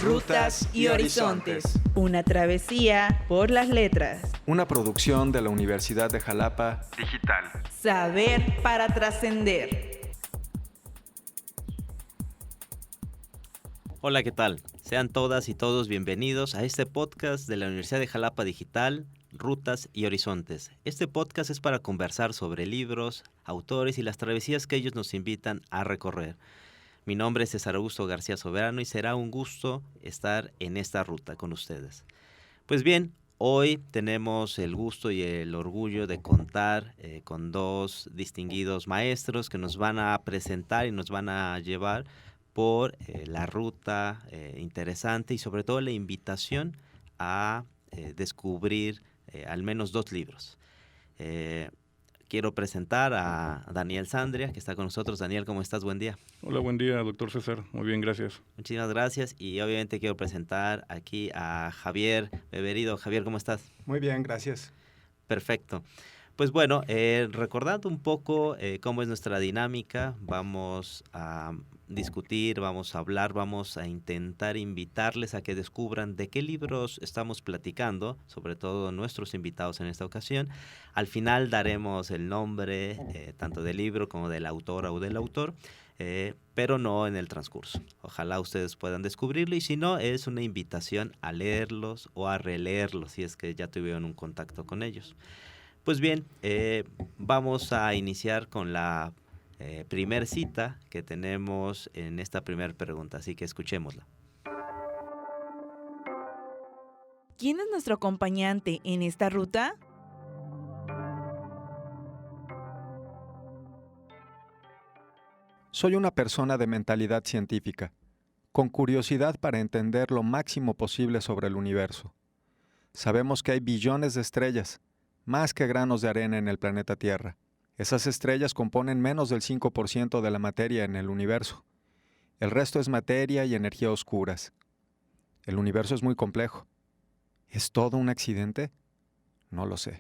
Rutas y Horizontes. Una travesía por las letras. Una producción de la Universidad de Jalapa Digital. Saber para trascender. Hola, ¿qué tal? Sean todas y todos bienvenidos a este podcast de la Universidad de Jalapa Digital, Rutas y Horizontes. Este podcast es para conversar sobre libros, autores y las travesías que ellos nos invitan a recorrer. Mi nombre es César Augusto García Soberano y será un gusto estar en esta ruta con ustedes. Pues bien, hoy tenemos el gusto y el orgullo de contar con dos distinguidos maestros que nos van a presentar y nos van a llevar por la ruta interesante y sobre todo la invitación a descubrir al menos dos libros. Quiero presentar a Daniel Sandria, que está con nosotros. Daniel, ¿cómo estás? Buen día. Hola, buen día, doctor César. Muy bien, gracias. Muchísimas gracias. Y obviamente quiero presentar aquí a Javier Beberido. Javier, ¿cómo estás? Muy bien, gracias. Perfecto. Pues bueno, recordando un poco cómo es nuestra dinámica, vamos a discutir, vamos a hablar, vamos a intentar invitarles a que descubran de qué libros estamos platicando, sobre todo nuestros invitados en esta ocasión. Al final daremos el nombre tanto del libro como de la autora o del autor, pero no en el transcurso. Ojalá ustedes puedan descubrirlo y si no, es una invitación a leerlos o a releerlos si es que ya tuvieron un contacto con ellos. Pues bien, vamos a iniciar con la primer cita que tenemos en esta primera pregunta, así que escuchémosla. ¿Quién es nuestro acompañante en esta ruta? Soy una persona de mentalidad científica, con curiosidad para entender lo máximo posible sobre el universo. Sabemos que hay billones de estrellas, más que granos de arena en el planeta Tierra. Esas estrellas componen menos del 5% de la materia en el universo. El resto es materia y energía oscuras. El universo es muy complejo. ¿Es todo un accidente? No lo sé.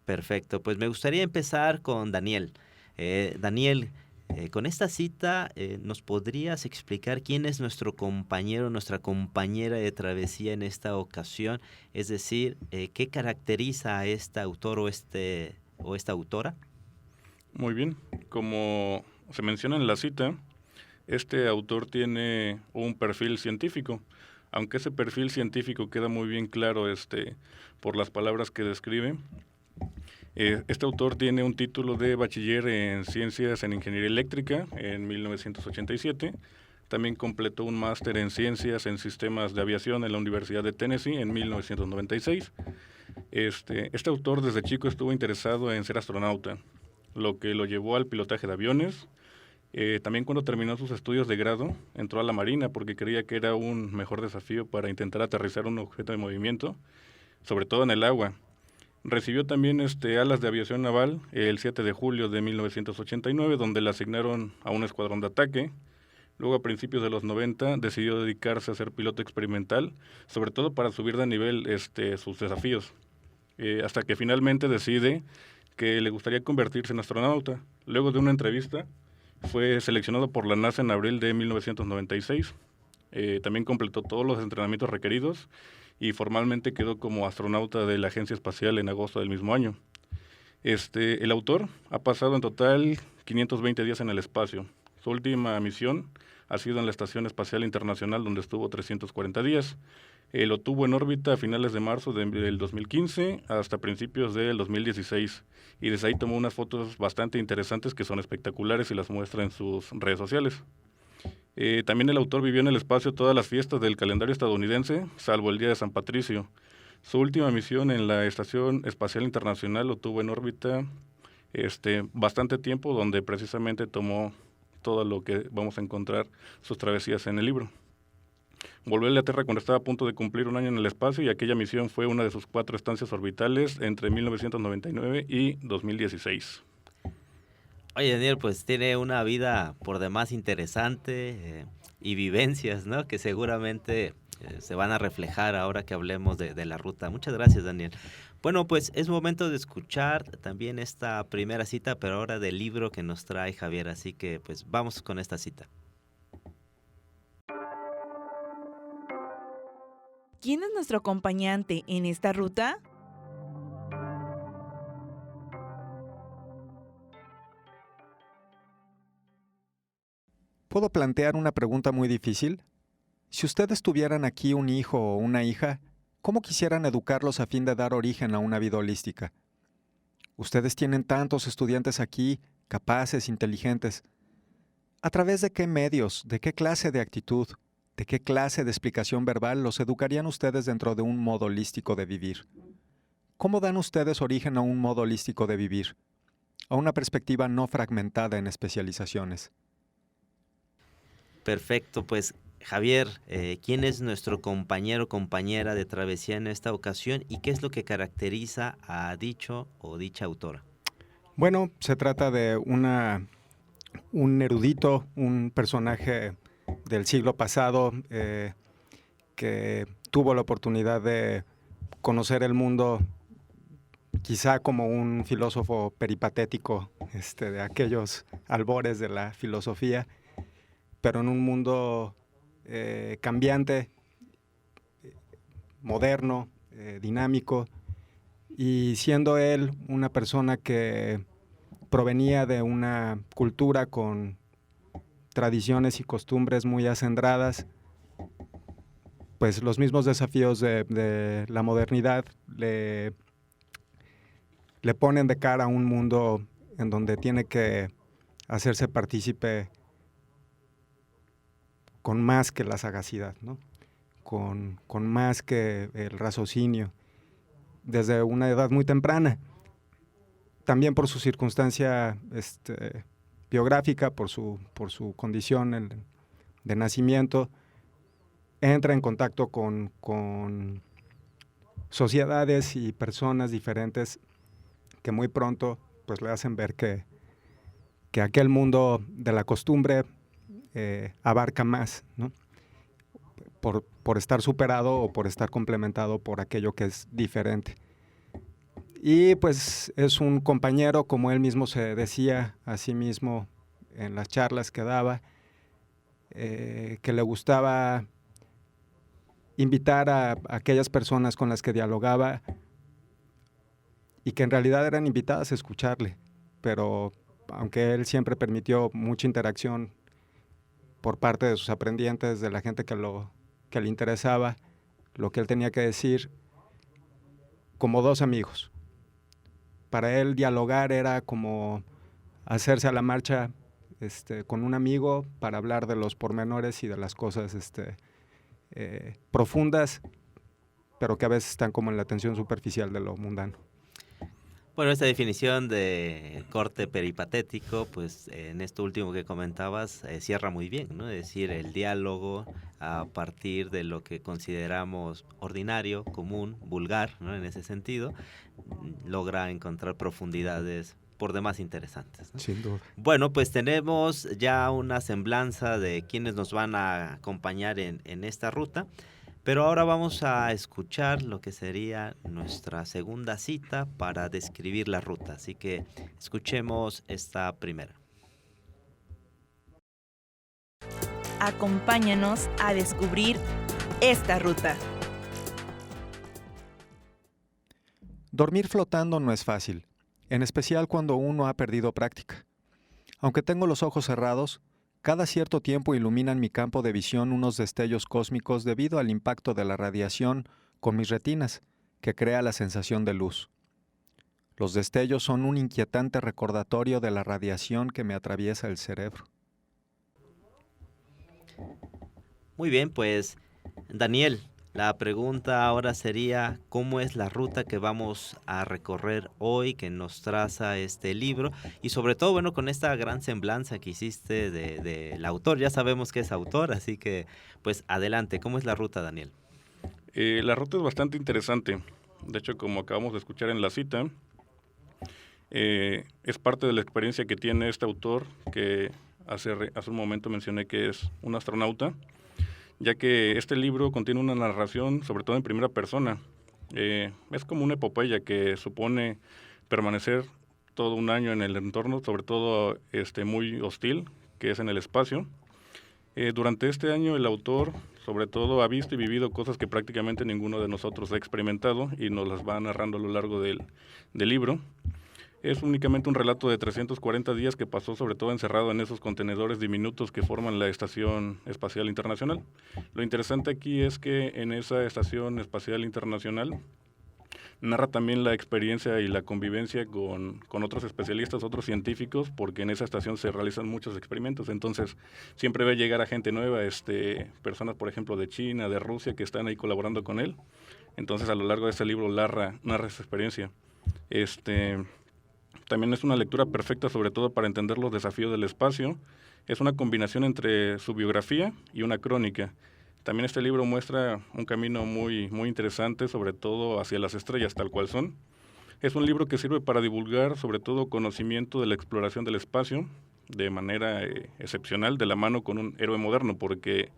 Perfecto, pues me gustaría empezar con Daniel. Daniel, con esta cita, ¿nos podrías explicar quién es nuestro compañero, nuestra compañera de travesía en esta ocasión? Es decir, ¿qué caracteriza a este autor o esta autora? Muy bien. Como se menciona en la cita, este autor tiene un perfil científico, aunque ese perfil científico queda muy bien claro por las palabras que describe. Este autor tiene un título de bachiller en Ciencias en Ingeniería Eléctrica en 1987. También completó un máster en Ciencias en Sistemas de Aviación en la Universidad de Tennessee en 1996. Este autor desde chico estuvo interesado en ser astronauta, lo que lo llevó al pilotaje de aviones. También cuando terminó sus estudios de grado, entró a la Marina porque creía que era un mejor desafío para intentar aterrizar un objeto de movimiento, sobre todo en el agua. Recibió también alas de aviación naval el 7 de julio de 1989, donde le asignaron a un escuadrón de ataque. Luego, a principios de los 90, decidió dedicarse a ser piloto experimental, sobre todo para subir de nivel sus desafíos, hasta que finalmente decide que le gustaría convertirse en astronauta. Luego de una entrevista, fue seleccionado por la NASA en abril de 1996. También completó todos los entrenamientos requeridos y formalmente quedó como astronauta de la Agencia Espacial en agosto del mismo año. El autor ha pasado en total 520 días en el espacio. Su última misión ha sido en la Estación Espacial Internacional, donde estuvo 340 días. Lo tuvo en órbita a finales de marzo del 2015 hasta principios del 2016. Y desde ahí tomó unas fotos bastante interesantes que son espectaculares y las muestra en sus redes sociales. También el autor vivió en el espacio todas las fiestas del calendario estadounidense, salvo el día de San Patricio. Su última misión en la Estación Espacial Internacional lo tuvo en órbita bastante tiempo, donde precisamente tomó todo lo que vamos a encontrar sus travesías en el libro. Volvió a la Tierra cuando estaba a punto de cumplir un año en el espacio y aquella misión fue una de sus 4 estancias orbitales entre 1999 y 2016. Oye, Daniel, pues tiene una vida por demás interesante y vivencias, ¿no? Que seguramente se van a reflejar ahora que hablemos de la ruta. Muchas gracias, Daniel. Bueno, pues es momento de escuchar también esta primera cita, pero ahora del libro que nos trae Javier. Así que pues vamos con esta cita. ¿Quién es nuestro acompañante en esta ruta? ¿Puedo plantear una pregunta muy difícil? Si ustedes tuvieran aquí un hijo o una hija, ¿cómo quisieran educarlos a fin de dar origen a una vida holística? Ustedes tienen tantos estudiantes aquí, capaces, inteligentes. ¿A través de qué medios, de qué clase de actitud, de qué clase de explicación verbal los educarían ustedes dentro de un modo holístico de vivir? ¿Cómo dan ustedes origen a un modo holístico de vivir? A una perspectiva no fragmentada en especializaciones. Perfecto, pues Javier, ¿quién es nuestro compañero o compañera de travesía en esta ocasión y qué es lo que caracteriza a dicho o dicha autora? Bueno, se trata de un erudito, un personaje del siglo pasado que tuvo la oportunidad de conocer el mundo quizá como un filósofo peripatético de aquellos albores de la filosofía, pero en un mundo cambiante, moderno, dinámico, y siendo él una persona que provenía de una cultura con tradiciones y costumbres muy acendradas, pues los mismos desafíos de la modernidad le ponen de cara a un mundo en donde tiene que hacerse partícipe con más que la sagacidad, ¿no? Con más que el raciocinio, desde una edad muy temprana. También por su circunstancia biográfica, por su condición de nacimiento, entra en contacto con sociedades y personas diferentes que muy pronto pues, le hacen ver que aquel mundo de la costumbre abarca más, ¿no? Por estar superado o por estar complementado por aquello que es diferente. Y pues es un compañero, como él mismo se decía a sí mismo en las charlas que daba, que le gustaba invitar a aquellas personas con las que dialogaba y que en realidad eran invitadas a escucharle, pero aunque él siempre permitió mucha interacción por parte de sus aprendientes, de la gente que le interesaba, lo que él tenía que decir, como dos amigos. Para él dialogar era como hacerse a la marcha con un amigo para hablar de los pormenores y de las cosas profundas, pero que a veces están como en la tensión superficial de lo mundano. Bueno, esta definición de corte peripatético, pues en esto último que comentabas, cierra muy bien, ¿no? Es decir, el diálogo a partir de lo que consideramos ordinario, común, vulgar, ¿no? En ese sentido, logra encontrar profundidades por demás interesantes, ¿no? Sin duda. Bueno, pues tenemos ya una semblanza de quienes nos van a acompañar en esta ruta. Pero ahora vamos a escuchar lo que sería nuestra segunda cita para describir la ruta. Así que escuchemos esta primera. Acompáñanos a descubrir esta ruta. Dormir flotando no es fácil, en especial cuando uno ha perdido práctica. Aunque tengo los ojos cerrados, cada cierto tiempo iluminan mi campo de visión unos destellos cósmicos debido al impacto de la radiación con mis retinas, que crea la sensación de luz. Los destellos son un inquietante recordatorio de la radiación que me atraviesa el cerebro. Muy bien, pues Daniel, la pregunta ahora sería ¿cómo es la ruta que vamos a recorrer hoy, que nos traza este libro? Y sobre todo, bueno, con esta gran semblanza que hiciste del autor, ya sabemos que es autor, así que pues adelante, ¿cómo es la ruta, Daniel? La ruta es bastante interesante. De hecho, como acabamos de escuchar en la cita, es parte de la experiencia que tiene este autor, que hace un momento mencioné que es un astronauta, ya que este libro contiene una narración, sobre todo en primera persona. Es como una epopeya que supone permanecer todo un año en el entorno, sobre todo muy hostil, que es en el espacio, Durante este año el autor, sobre todo, ha visto y vivido cosas que prácticamente ninguno de nosotros ha experimentado y nos las va narrando a lo largo del libro. Es únicamente un relato de 340 días que pasó sobre todo encerrado en esos contenedores diminutos que forman la Estación Espacial Internacional. Lo interesante aquí es que en esa Estación Espacial Internacional narra también la experiencia y la convivencia con otros especialistas, otros científicos, porque en esa estación se realizan muchos experimentos. Entonces, siempre ve llegar a gente nueva, personas, por ejemplo, de China, de Rusia, que están ahí colaborando con él. Entonces, a lo largo de este libro narra esa experiencia. También es una lectura perfecta, sobre todo para entender los desafíos del espacio. Es una combinación entre su biografía y una crónica. También este libro muestra un camino muy, muy interesante, sobre todo hacia las estrellas, tal cual son. Es un libro que sirve para divulgar, sobre todo, conocimiento de la exploración del espacio de manera excepcional, de la mano con un héroe moderno, porque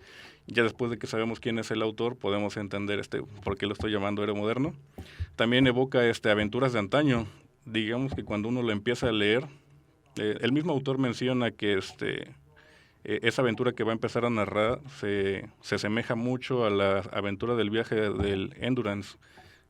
ya después de que sabemos quién es el autor, podemos entender por qué lo estoy llamando héroe moderno. También evoca aventuras de antaño. Digamos que cuando uno lo empieza a leer, el mismo autor menciona que esa aventura que va a empezar a narrar se asemeja mucho a la aventura del viaje del Endurance,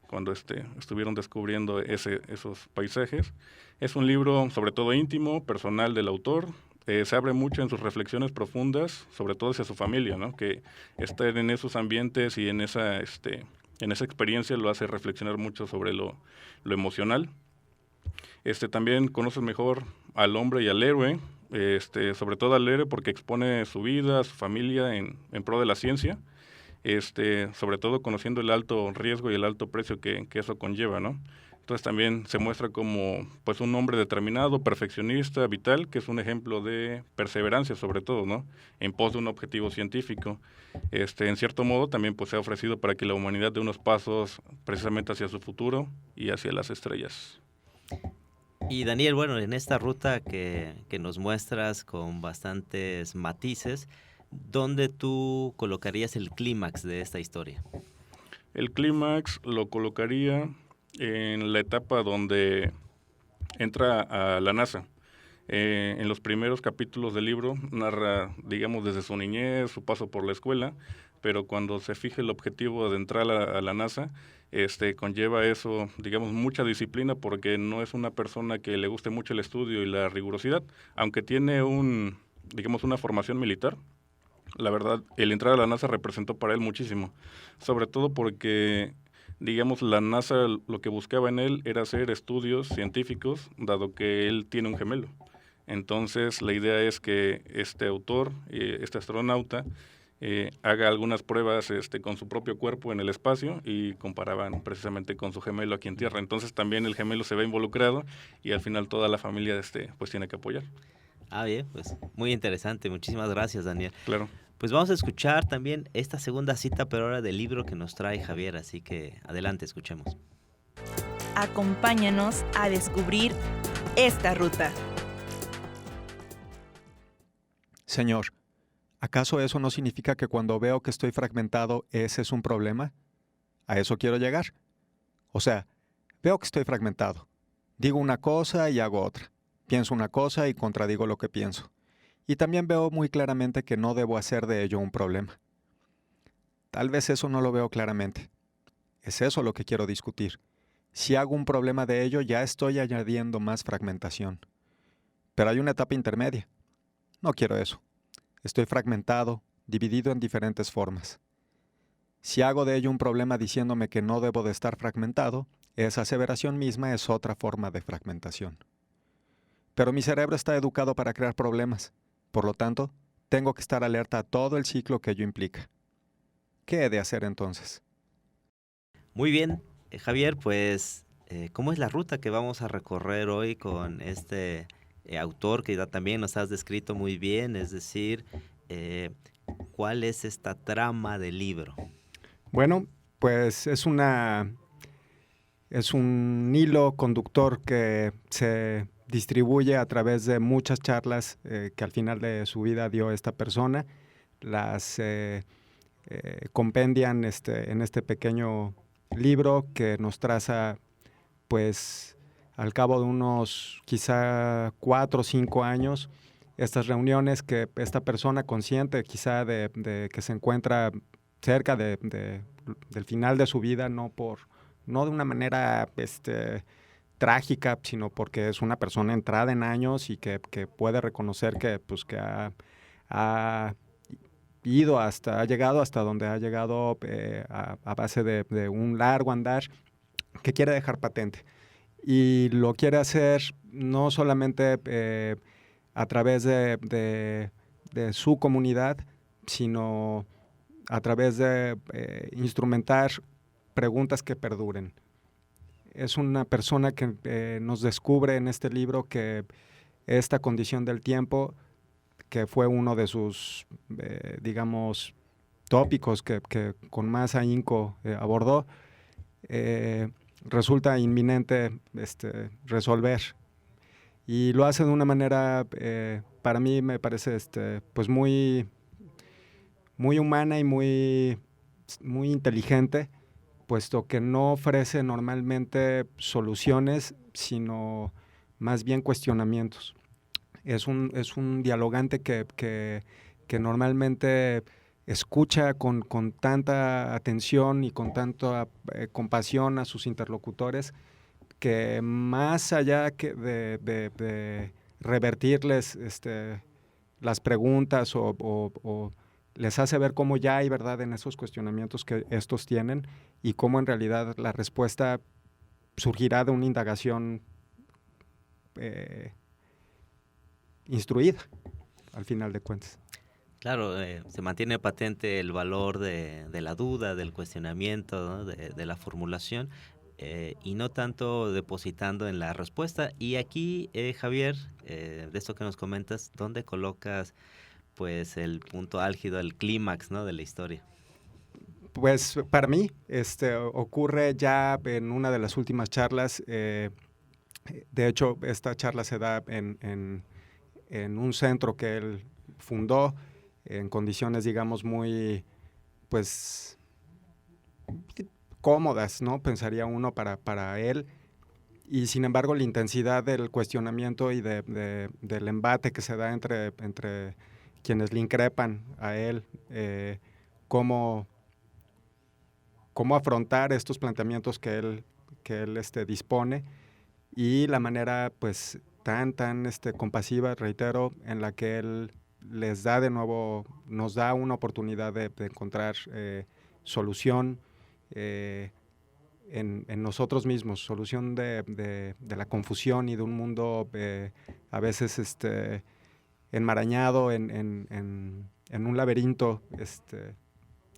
cuando estuvieron descubriendo esos paisajes. Es un libro sobre todo íntimo, personal del autor. Se abre mucho en sus reflexiones profundas, sobre todo hacia su familia, ¿no? Que estar en esos ambientes y en esa experiencia lo hace reflexionar mucho sobre lo emocional. También conoces mejor al hombre y al héroe, sobre todo al héroe porque expone su vida, su familia en pro de la ciencia, sobre todo conociendo el alto riesgo y el alto precio que eso conlleva, ¿no? Entonces también se muestra como pues un hombre determinado, perfeccionista, vital, que es un ejemplo de perseverancia sobre todo, ¿no? En pos de un objetivo científico. En cierto modo también pues se ha ofrecido para que la humanidad dé unos pasos precisamente hacia su futuro y hacia las estrellas. Y Daniel, bueno, en esta ruta que nos muestras con bastantes matices, ¿dónde tú colocarías el clímax de esta historia? El clímax lo colocaría en la etapa donde entra a la NASA. En los primeros capítulos del libro narra, digamos, desde su niñez, su paso por la escuela, pero cuando se fija el objetivo de entrar a la NASA, conlleva eso, digamos, mucha disciplina, porque no es una persona que le guste mucho el estudio y la rigurosidad, aunque tiene una formación militar. La verdad, el entrar a la NASA representó para él muchísimo, sobre todo porque, digamos, la NASA lo que buscaba en él era hacer estudios científicos, dado que él tiene un gemelo. Entonces, la idea es que este autor, este astronauta, haga algunas pruebas con su propio cuerpo en el espacio y comparaban precisamente con su gemelo aquí en Tierra. Entonces, también el gemelo se ve involucrado y al final toda la familia pues tiene que apoyar. Bien, pues muy interesante. Muchísimas gracias, Daniel. Claro. Pues vamos a escuchar también esta segunda cita, pero ahora del libro que nos trae Javier, así que adelante, escuchemos. Acompáñanos a descubrir esta ruta. Señor, ¿acaso eso no significa que cuando veo que estoy fragmentado, ese es un problema? A eso quiero llegar. O sea, veo que estoy fragmentado. Digo una cosa y hago otra. Pienso una cosa y contradigo lo que pienso. Y también veo muy claramente que no debo hacer de ello un problema. Tal vez eso no lo veo claramente. Es eso lo que quiero discutir. Si hago un problema de ello, ya estoy añadiendo más fragmentación. Pero hay una etapa intermedia. No quiero eso. Estoy fragmentado, dividido en diferentes formas. Si hago de ello un problema diciéndome que no debo de estar fragmentado, esa aseveración misma es otra forma de fragmentación. Pero mi cerebro está educado para crear problemas. Por lo tanto, tengo que estar alerta a todo el ciclo que ello implica. ¿Qué he de hacer entonces? Muy bien, Javier, pues, ¿cómo es la ruta que vamos a recorrer hoy con este autor que también nos has descrito muy bien? Es decir, ¿cuál es esta trama del libro? Bueno, pues es un hilo conductor que se distribuye a través de muchas charlas que al final de su vida dio esta persona. Las compendian en este pequeño libro que nos traza, pues, al cabo de unos quizá 4 o 5 años, estas reuniones que esta persona consciente quizá de que se encuentra cerca del final de su vida, no de una manera trágica, sino porque es una persona entrada en años y que puede reconocer que ha llegado hasta donde ha llegado a base de un largo andar que quiere dejar patente. Y lo quiere hacer no solamente a través de su comunidad, sino a través de instrumentar preguntas que perduren. Es una persona que nos descubre en este libro que esta condición del tiempo, que fue uno de sus, digamos, tópicos que con más ahínco abordó, resulta inminente resolver. Y lo hace de una manera, para mí me parece pues muy, muy humana y muy, muy inteligente, puesto que no ofrece normalmente soluciones, sino más bien cuestionamientos. Es un dialogante que normalmente escucha con tanta atención y con tanta compasión a sus interlocutores, que más allá de revertirles las preguntas o les hace ver cómo ya hay verdad en esos cuestionamientos que estos tienen y cómo en realidad la respuesta surgirá de una indagación instruida, al final de cuentas. Claro, se mantiene patente el valor de la duda, del cuestionamiento, ¿no? de la formulación, y no tanto depositando en la respuesta. Y aquí, Javier, de esto que nos comentas, ¿dónde colocas pues el punto álgido, el clímax, ¿no? de la historia? Pues para mí ocurre ya en una de las últimas charlas. De hecho, esta charla se da en un centro que él fundó, en condiciones, digamos, muy, pues, cómodas, ¿no? Pensaría uno para él. Y sin embargo, la intensidad del cuestionamiento y del embate que se da entre quienes le increpan a él, cómo afrontar estos planteamientos que él dispone, y la manera, pues, tan compasiva, reitero, en la que él les da de nuevo, nos da una oportunidad de encontrar solución en nosotros mismos, solución de la confusión y de un mundo a veces enmarañado en un laberinto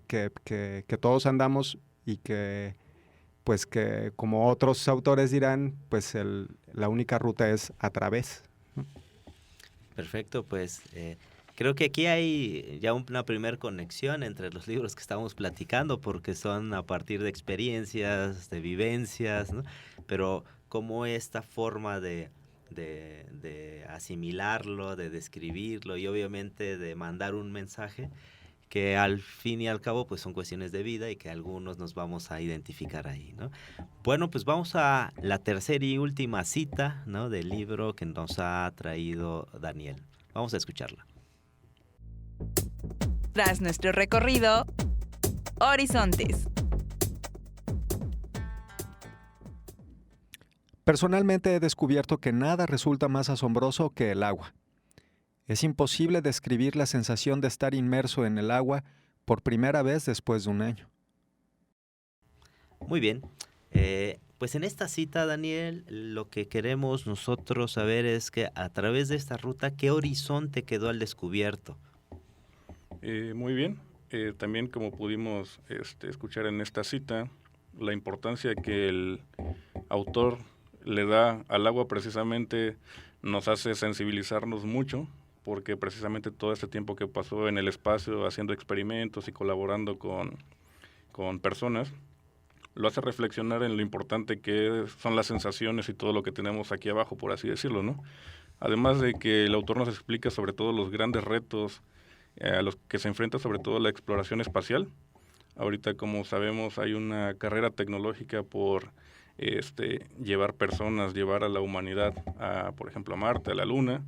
que todos andamos, y que, pues, que como otros autores dirán, pues la única ruta es a través. Perfecto, pues creo que aquí hay ya una primera conexión entre los libros que estamos platicando, porque son a partir de experiencias, de vivencias, ¿no? Pero cómo esta forma de asimilarlo, de describirlo y obviamente de mandar un mensaje que al fin y al cabo pues son cuestiones de vida y que algunos nos vamos a identificar ahí, ¿no? Bueno, pues vamos a la tercera y última cita, ¿no? del libro que nos ha traído Daniel. Vamos a escucharla. Tras nuestro recorrido, Horizontes. Personalmente he descubierto que nada resulta más asombroso que el agua. Es imposible describir la sensación de estar inmerso en el agua por primera vez después de un año. Muy bien. Pues en esta cita, Daniel, lo que queremos nosotros saber es que a través de esta ruta, ¿qué horizonte quedó al descubierto? Muy bien. También, como pudimos escuchar en esta cita, la importancia que el autor le da al agua precisamente nos hace sensibilizarnos mucho, porque precisamente todo este tiempo que pasó en el espacio haciendo experimentos y colaborando con personas, lo hace reflexionar en lo importante que son las sensaciones y todo lo que tenemos aquí abajo, por así decirlo, ¿no? Además de que el autor nos explica sobre todo los grandes retos a los que se enfrenta, sobre todo la exploración espacial. Ahorita, como sabemos, hay una carrera tecnológica por llevar personas, llevar a la humanidad, por ejemplo, a Marte, a la Luna,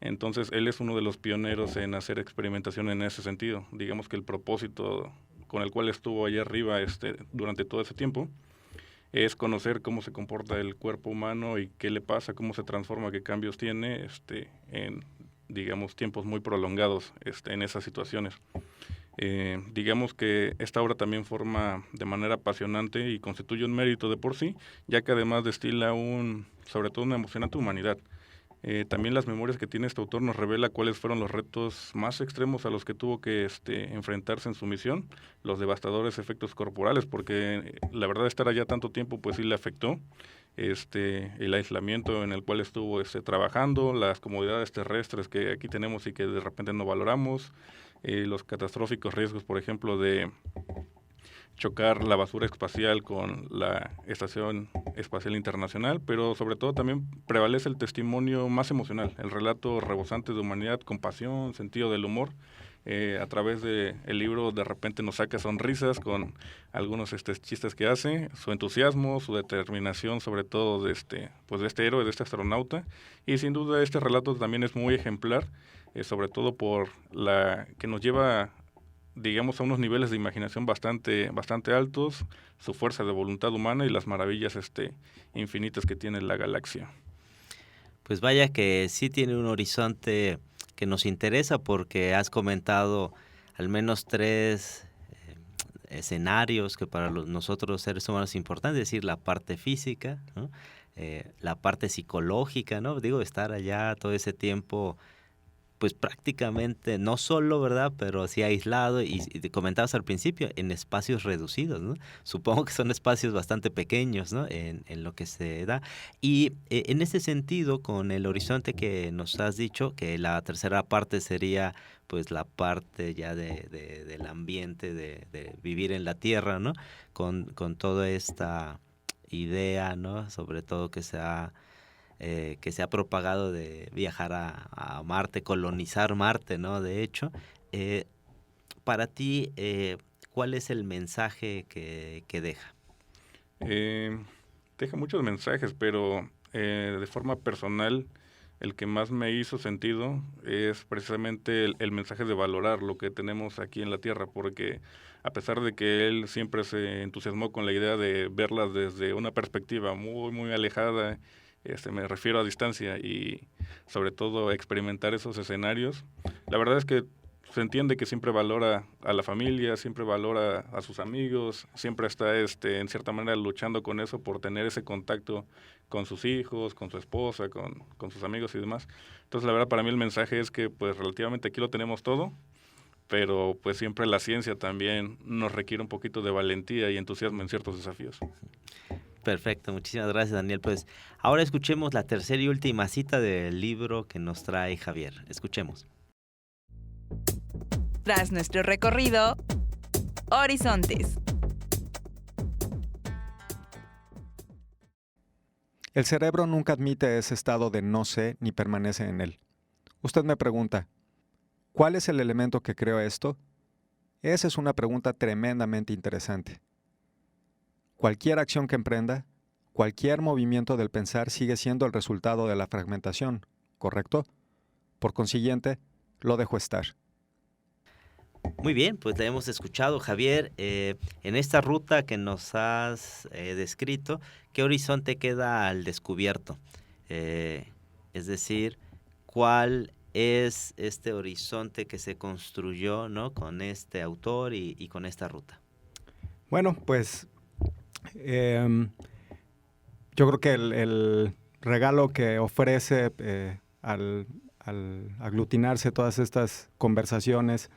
Entonces, él es uno de los pioneros en hacer experimentación en ese sentido. Digamos que el propósito con el cual estuvo allá arriba durante todo ese tiempo es conocer cómo se comporta el cuerpo humano y qué le pasa, cómo se transforma, qué cambios tiene en, digamos, tiempos muy prolongados en esas situaciones. Digamos que esta obra también forma de manera apasionante y constituye un mérito de por sí, ya que además destila sobre todo una emocionante humanidad. También las memorias que tiene este autor nos revela cuáles fueron los retos más extremos a los que tuvo que enfrentarse en su misión, los devastadores efectos corporales, porque la verdad estar allá tanto tiempo pues sí le afectó, el aislamiento en el cual estuvo trabajando, las comodidades terrestres que aquí tenemos y que de repente no valoramos, los catastróficos riesgos, por ejemplo, de chocar la basura espacial con la Estación Espacial Internacional, pero sobre todo también prevalece el testimonio más emocional, el relato rebosante de humanidad, compasión, sentido del humor. A través del libro de repente nos saca sonrisas con algunos chistes que hace, su entusiasmo, su determinación sobre todo de este héroe, de este astronauta, y sin duda este relato también es muy ejemplar, sobre todo por la que nos lleva, digamos, a unos niveles de imaginación bastante altos, su fuerza de voluntad humana y las maravillas infinitas que tiene la galaxia. Pues vaya que sí tiene un horizonte que nos interesa, porque has comentado al menos 3 escenarios que para nosotros seres humanos es importante, es decir, la parte física, ¿no? La parte psicológica, ¿no? Digo, estar allá todo ese tiempo, pues prácticamente, no solo, ¿verdad?, pero sí aislado, y te comentabas al principio, en espacios reducidos, ¿no? Supongo que son espacios bastante pequeños, ¿no?, en lo que se da. Y en ese sentido, con el horizonte que nos has dicho, que la tercera parte sería pues la parte ya del ambiente, de vivir en la Tierra, ¿no?, con toda esta idea, ¿no?, sobre todo que se ha propagado de viajar a Marte, colonizar Marte, ¿no? De hecho, para ti, ¿cuál es el mensaje que deja? Deja muchos mensajes, pero de forma personal, el que más me hizo sentido es precisamente el mensaje de valorar lo que tenemos aquí en la Tierra, porque a pesar de que él siempre se entusiasmó con la idea de verlas desde una perspectiva muy, muy alejada, me refiero a distancia, y sobre todo experimentar esos escenarios, la verdad es que se entiende que siempre valora a la familia, siempre valora a sus amigos, siempre está en cierta manera luchando con eso por tener ese contacto con sus hijos, con su esposa, con sus amigos y demás. Entonces la verdad para mí el mensaje es que pues relativamente aquí lo tenemos todo, pero pues siempre la ciencia también nos requiere un poquito de valentía y entusiasmo en ciertos desafíos. Perfecto, muchísimas gracias, Daniel. Pues ahora escuchemos la tercera y última cita del libro que nos trae Javier. Escuchemos. Tras nuestro recorrido, Horizontes. El cerebro nunca admite ese estado de no sé ni permanece en él. Usted me pregunta, ¿cuál es el elemento que creó esto? Esa es una pregunta tremendamente interesante. Cualquier acción que emprenda, cualquier movimiento del pensar sigue siendo el resultado de la fragmentación, ¿correcto? Por consiguiente, lo dejo estar. Muy bien, pues te hemos escuchado, Javier. En esta ruta que nos has descrito, ¿qué horizonte queda al descubierto? Es decir, ¿cuál es este horizonte que se construyó, ¿no?, con este autor y con esta ruta? Bueno, pues yo creo que el regalo que ofrece al aglutinarse todas estas conversaciones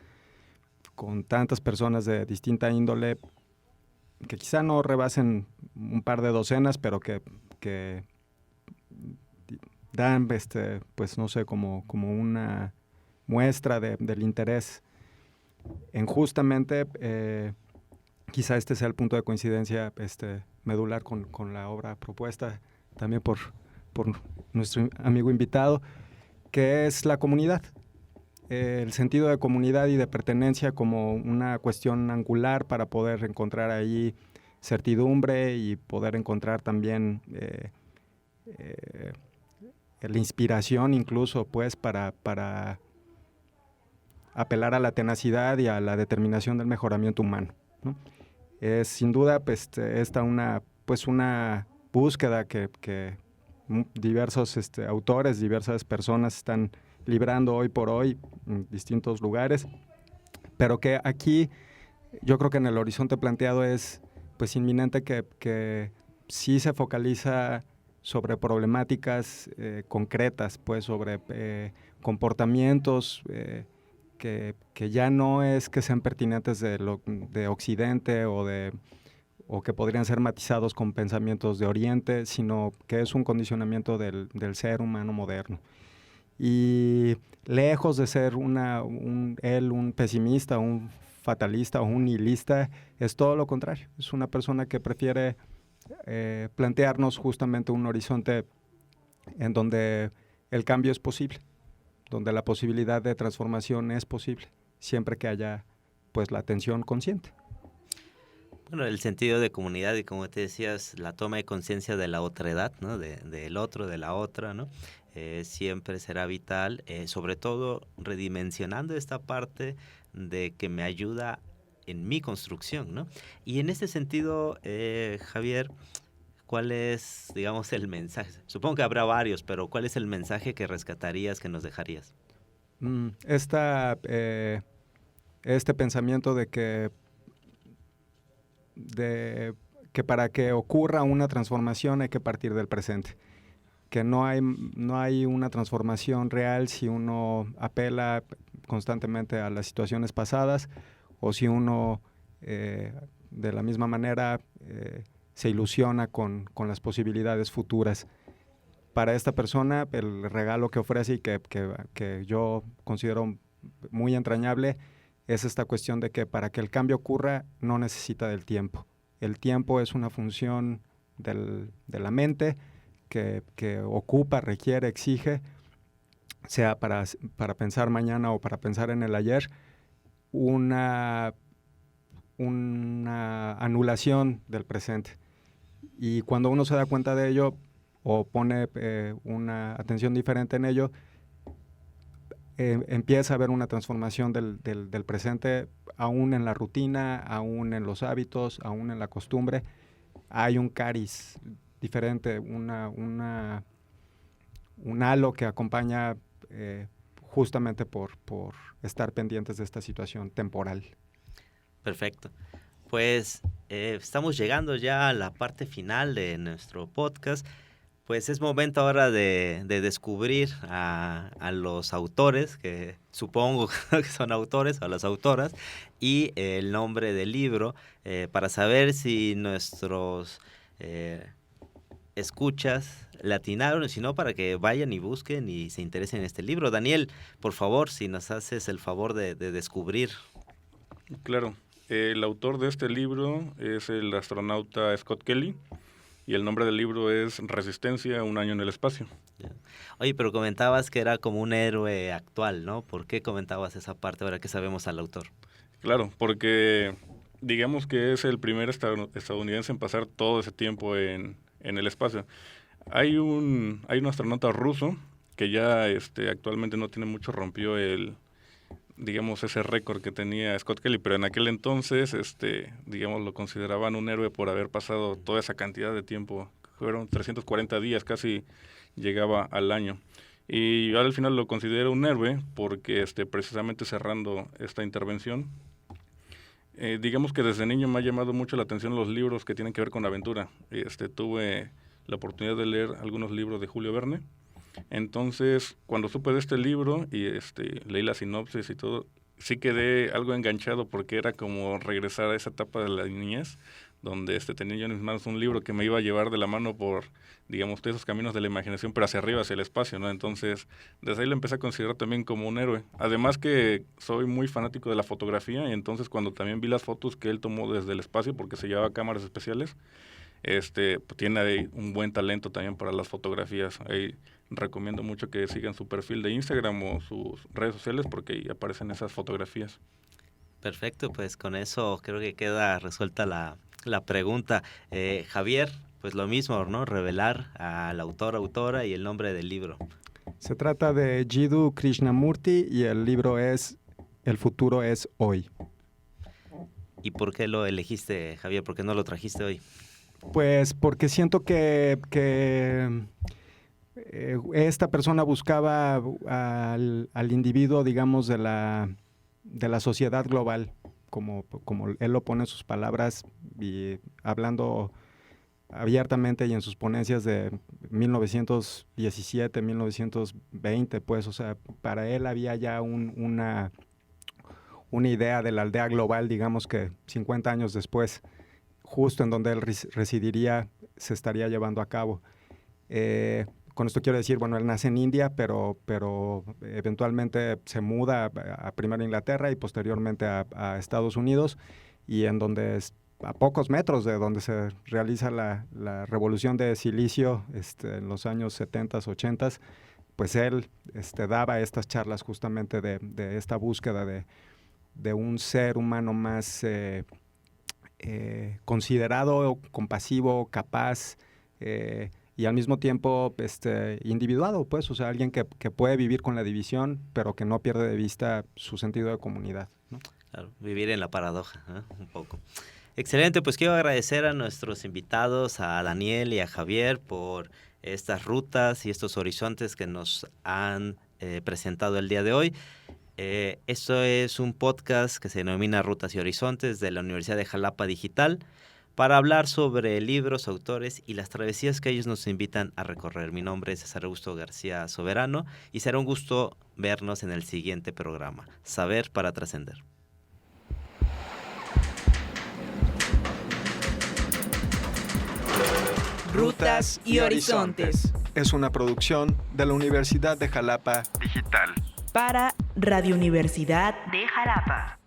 con tantas personas de distinta índole, que quizá no rebasen un par de docenas, pero que dan, pues no sé, como una muestra del interés en justamente, quizá este sea el punto de coincidencia medular con la obra propuesta también por nuestro amigo invitado, que es la comunidad. El sentido de comunidad y de pertenencia como una cuestión angular para poder encontrar ahí certidumbre y poder encontrar también la inspiración incluso, pues, para apelar a la tenacidad y a la determinación del mejoramiento humano, ¿no? Es sin duda pues, una búsqueda que diversos autores, diversas personas están librando hoy por hoy en distintos lugares, pero que aquí yo creo que en el horizonte planteado es pues inminente que sí se focaliza sobre problemáticas concretas, pues sobre comportamientos que ya no es que sean pertinentes de Occidente o que podrían ser matizados con pensamientos de Oriente, sino que es un condicionamiento del ser humano moderno. Y lejos de ser él un pesimista, un fatalista o un nihilista, es todo lo contrario. Es una persona que prefiere plantearnos justamente un horizonte en donde el cambio es posible, donde la posibilidad de transformación es posible, siempre que haya pues la atención consciente. Bueno, el sentido de comunidad y, como te decías, la toma de conciencia de la otredad, ¿no? Del otro, de la otra, ¿no? Siempre será vital, sobre todo redimensionando esta parte de que me ayuda en mi construcción, ¿no? Y en este sentido, Javier, ¿cuál es, digamos, el mensaje? Supongo que habrá varios, pero ¿cuál es el mensaje que rescatarías, que nos dejarías? Este pensamiento de que para que ocurra una transformación hay que partir del presente, que no hay una transformación real si uno apela constantemente a las situaciones pasadas o si uno de la misma manera se ilusiona con las posibilidades futuras. Para esta persona, el regalo que ofrece y que yo considero muy entrañable es esta cuestión de que para que el cambio ocurra no necesita del tiempo. El tiempo es una función de la mente que ocupa, requiere, exige, sea para pensar mañana o para pensar en el ayer, una anulación del presente. Y cuando uno se da cuenta de ello o pone una atención diferente en ello, empieza a haber una transformación del presente, aún en la rutina, aún en los hábitos, aún en la costumbre. Hay un cariz diferente, un halo que acompaña justamente por estar pendientes de esta situación temporal. Perfecto. Pues estamos llegando ya a la parte final de nuestro podcast. Pues es momento ahora de descubrir a los autores, que supongo que son autores, o a las autoras, y el nombre del libro, para saber si nuestros escuchas le atinaron, y si no, para que vayan y busquen y se interesen en este libro. Daniel, por favor, si nos haces el favor de descubrir. Claro. El autor de este libro es el astronauta Scott Kelly. Y el nombre del libro es Resistencia, un año en el espacio. Oye, pero comentabas que era como un héroe actual, ¿no? ¿Por qué comentabas esa parte ahora que sabemos al autor? Claro, porque digamos que es el primer estadounidense en pasar todo ese tiempo en el espacio. Hay un astronauta ruso que ya actualmente no tiene mucho, rompió ese récord que tenía Scott Kelly, pero en aquel entonces, lo consideraban un héroe por haber pasado toda esa cantidad de tiempo. Fueron 340 días, casi llegaba al año. Y yo al final lo considero un héroe porque, precisamente cerrando esta intervención, digamos que desde niño me ha llamado mucho la atención los libros que tienen que ver con aventura. Tuve la oportunidad de leer algunos libros de Julio Verne. Entonces, cuando supe de este libro y leí la sinopsis y todo, sí quedé algo enganchado porque era como regresar a esa etapa de la niñez, donde tenía yo en mis manos un libro que me iba a llevar de la mano por, digamos, esos caminos de la imaginación, pero hacia arriba, hacia el espacio, ¿no? Entonces, desde ahí lo empecé a considerar también como un héroe. Además que soy muy fanático de la fotografía, y entonces cuando también vi las fotos que él tomó desde el espacio, porque se llevaba cámaras especiales, tiene ahí un buen talento también para las fotografías. Ahí recomiendo mucho que sigan su perfil de Instagram o sus redes sociales porque ahí aparecen esas fotografías. Perfecto, pues con eso creo que queda resuelta la pregunta. Javier, pues lo mismo, ¿no? Revelar al autor, autora y el nombre del libro. Se trata de Jiddu Krishnamurti y el libro es El futuro es hoy. ¿Y por qué lo elegiste, Javier? ¿Por qué no lo trajiste hoy? Pues porque siento que esta persona buscaba al individuo, digamos, de la sociedad global, como él lo pone en sus palabras, y hablando abiertamente y en sus ponencias de 1917, 1920, pues, o sea, para él había ya una idea de la aldea global, digamos que 50 años después, justo en donde él residiría, se estaría llevando a cabo. Con esto quiero decir, bueno, él nace en India, pero eventualmente se muda primero a Inglaterra y posteriormente a Estados Unidos, y en donde a pocos metros de donde se realiza la revolución de silicio en los años 70s, 80s, pues él daba estas charlas justamente de esta búsqueda de un ser humano más considerado, compasivo, capaz, y al mismo tiempo individuado, pues, o sea, alguien que puede vivir con la división, pero que no pierde de vista su sentido de comunidad, ¿no? Claro, vivir en la paradoja, ¿eh? Un poco. Excelente, pues quiero agradecer a nuestros invitados, a Daniel y a Javier, por estas rutas y estos horizontes que nos han presentado el día de hoy. Esto es un podcast que se denomina Rutas y Horizontes de la Universidad de Jalapa Digital, para hablar sobre libros, autores y las travesías que ellos nos invitan a recorrer. Mi nombre es César Augusto García Soberano y será un gusto vernos en el siguiente programa, Saber para Trascender. Rutas y Horizontes. Es una producción de la Universidad de Jalapa Digital. Para Radio Universidad de Jalapa.